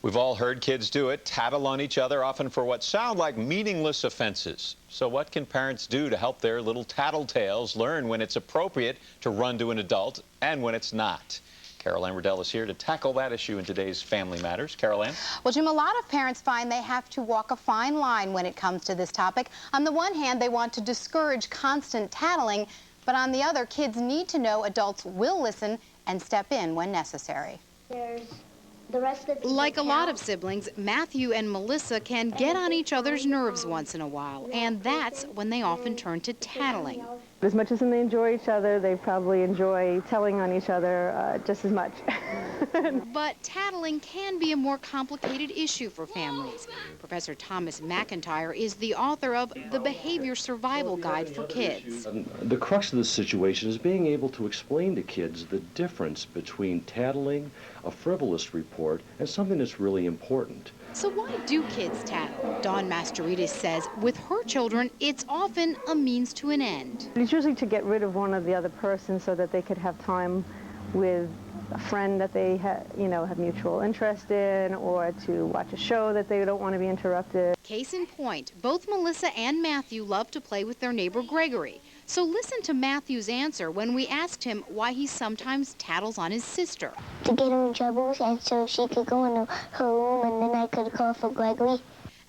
We've all heard kids do it, tattle on each other, often for what sound like meaningless offenses. So what can parents do to help their little tattletales learn when it's appropriate to run to an adult and when it's not? Carol Ann Riddell is here to tackle that issue in today's Family Matters. Carol Ann? Well, Jim, a lot of parents find they have to walk a fine line when it comes to this topic. On the one hand, they want to discourage constant tattling, but on the other, kids need to know adults will listen and step in when necessary. Like a lot of siblings, Matthew and Melissa can get on each other's nerves once in a while, and that's when they often turn to tattling. As much as they enjoy each other, they probably enjoy telling on each other just as much. But tattling can be a more complicated issue for families. Professor Thomas McIntyre is the author of The Behavior Survival Guide for Kids. The crux of this situation is being able to explain to kids the difference between tattling, a frivolous report, and something that's really important. So why do kids tattle? Dawn Masteridis says with her children, it's often a means to an end. It's usually to get rid of one of the other person so that they could have time with a friend that they have mutual interest in, or to watch a show that they don't want to be interrupted. Case in point, both Melissa and Matthew love to play with their neighbor Gregory. So listen to Matthew's answer when we asked him why he sometimes tattles on his sister. To get her in trouble, and so she could go in her room and then I could call for Gregory.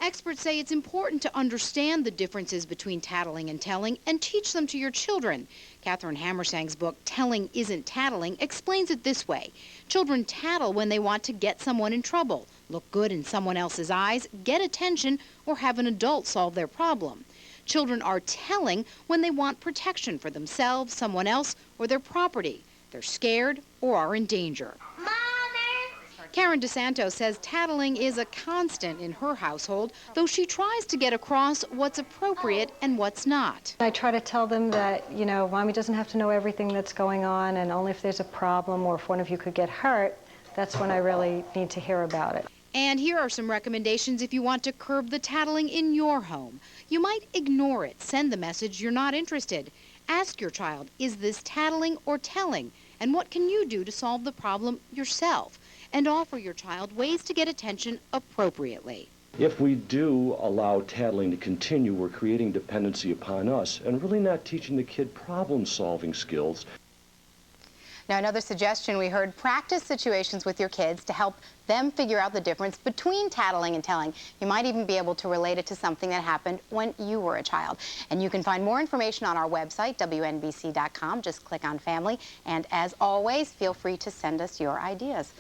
Experts say it's important to understand the differences between tattling and telling and teach them to your children. Catherine Hammersang's book, Telling Isn't Tattling, explains it this way. Children tattle when they want to get someone in trouble, look good in someone else's eyes, get attention, or have an adult solve their problem. Children are telling when they want protection for themselves, someone else, or their property. They're scared or are in danger. Karen DeSanto says tattling is a constant in her household, though she tries to get across what's appropriate and what's not. I try to tell them that, Mommy doesn't have to know everything that's going on, and only if there's a problem or if one of you could get hurt, that's when I really need to hear about it. And here are some recommendations if you want to curb the tattling in your home. You might ignore it, send the message you're not interested. Ask your child, is this tattling or telling? And what can you do to solve the problem yourself? And offer your child ways to get attention appropriately. If we do allow tattling to continue, we're creating dependency upon us and really not teaching the kid problem-solving skills. Now, another suggestion we heard, practice situations with your kids to help them figure out the difference between tattling and telling. You might even be able to relate it to something that happened when you were a child. And you can find more information on our website, WNBC.com. Just click on Family. And as always, feel free to send us your ideas.